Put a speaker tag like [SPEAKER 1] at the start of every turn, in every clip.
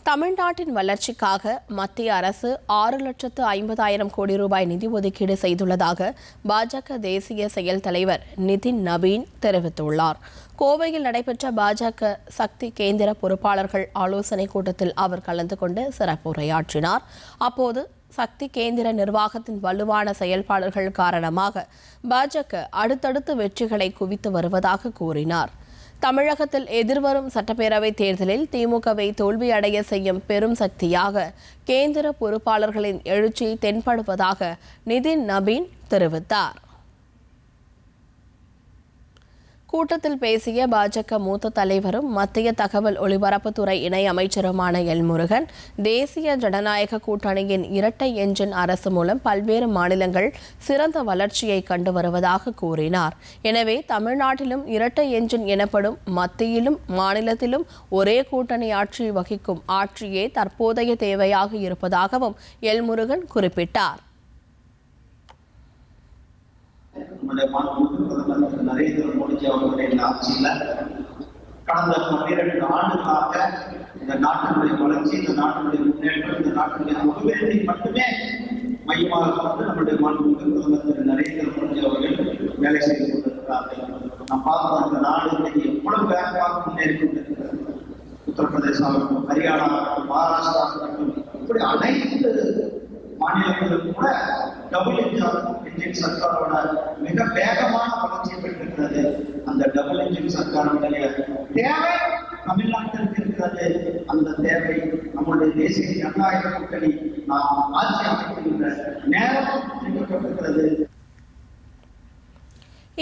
[SPEAKER 1] தமிழ்நாட்டின் வளர்ச்சிக்காக மத்திய அரசு 6,50,000 கோடி ரூபாய் நிதி ஒதுக்கீடு செய்துள்ளதாக பாஜக தேசிய செயல் தலைவர் நிதின் நபீன் தெரிவித்துள்ளார். கோவையில் நடைபெற்ற பாஜக சக்தி கேந்திர பொறுப்பாளர்கள் ஆலோசனைக் கூட்டத்தில் அவர் கலந்து கொண்டு சிறப்புரையாற்றினார். அப்போது சக்தி கேந்திர நிர்வாகத்தின் வலுவான செயல்பாடுகள் காரணமாக பாஜக அடுத்தடுத்து வெற்றிகளை குவித்து வருவதாக கூறினார். தமிழகத்தில் எதிர்வரும் சட்டப்பேரவைத் தேர்தலில் திமுகவை தோல்வியடைய செய்யும் பெரும் சக்தியாக கேந்திர பொறுப்பாளர்களின் எழுச்சி தென்படுவதாக நிதின் நபீன் தெரிவித்தார். கூட்டத்தில் பேசிய பாஜக மூத்த தலைவரும் மத்திய தகவல் ஒலிபரப்புத்துறை இணை அமைச்சருமான எல் முருகன், தேசிய ஜனநாயக கூட்டணியின் இரட்டை என்ஜின் அரசு மூலம் பல்வேறு மாநிலங்கள் சிறந்த வளர்ச்சியை கண்டு வருவதாக கூறினார். எனவே தமிழ்நாட்டிலும் இரட்டை என்ஜின் எனப்படும் மத்தியிலும் மாநிலத்திலும் ஒரே கூட்டணி ஆட்சி வகிக்கும் ஆட்சியே தற்போதைய தேவையாக இருப்பதாகவும் எல் முருகன் குறிப்பிட்டார்.
[SPEAKER 2] நரேந்திர மோடிஜி அவர்களுடைய ஆட்சியில கடந்த 12 ஆண்டுகளாக இந்த நாட்டினுடைய வளர்ச்சி, இந்த நாட்டினுடைய முன்னேற்றம், இந்த நாட்டினுடைய அபிவிருத்தி மட்டுமே மையமாக கொண்டு நம்முடைய மாண்புமிகு பிரதமர் திரு நரேந்திர மோடி அவர்கள் வேலை செய்து கொண்டிருக்கிறார்கள். நாம் பார்க்கிறோம், இந்த நாடு இன்னைக்கு எவ்வளவு வேகமாக முன்னேறி கொண்டிருக்கிறது. உத்தரப்பிரதேசம் ஆகட்டும், ஹரியானா ஆகட்டும், மகாராஷ்டிரா ஆகட்டும், இப்படி அனைத்து மாநிலங்களும் கூட டபுள் இன்ஜின் சர்க்காரோட மிக வேகமான வளர்ச்சியை பெற்றிருக்கிறது. அந்த டபுள் இன்ஜின் சர்க்காருடைய தேவை தமிழ்நாட்டிற்கு இருக்கிறது. அந்த தேவை நம்முடைய தேசிய ஜனநாயக கூட்டணி நாம் ஆட்சி அமைக்கின்ற நேரம் தெரிவிக்கப்பட்டிருக்கிறது.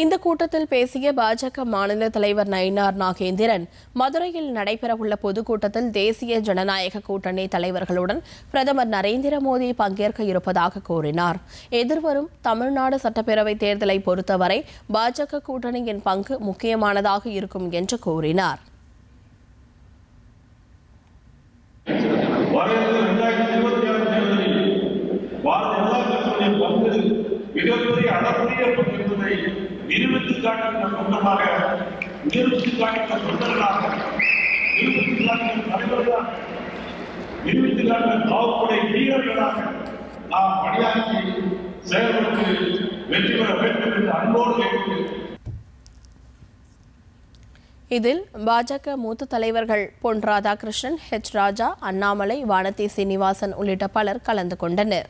[SPEAKER 1] இந்த கூட்டத்தில் பேசிய பாஜக மாநில தலைவர் நயினார் நாகேந்திரன், மதுரையில் நடைபெறவுள்ள பொதுக்கூட்டத்தில் தேசிய ஜனநாயக கூட்டணி தலைவர்களுடன் பிரதமர் நரேந்திர மோடி பங்கேற்க இருப்பதாக கூறினார். எதிர்வரும் தமிழ்நாடு சட்டப்பேரவைத் தேர்தலை பொறுத்தவரை பாஜக கூட்டணியின் பங்கு முக்கியமானதாக இருக்கும் என்று கூறினார்.
[SPEAKER 3] மிகப்பெரிய அளப்பரிய என்பதை நிரூபித்து காட்டுகின்ற சொந்தமாக, நிரூபித்து காட்டுகின்ற சொந்தங்களாக, நிரூபித்து காட்டுகின்ற தலைவர்களாக, நிரூபித்து காட்டுகிற காவல்துறை வீரர்களாக நாம் பணியாற்றி செயல்பட்டு வெற்றி பெற வேண்டும் என்று அன்போடு கேட்டு
[SPEAKER 1] இதில் பாஜக மூத்த தலைவர்கள் பொன் ராதாகிருஷ்ணன், ஹெச் ராஜா, அண்ணாமலை, வானதி சீனிவாசன் உள்ளிட்ட பலர் கலந்து கொண்டனர்.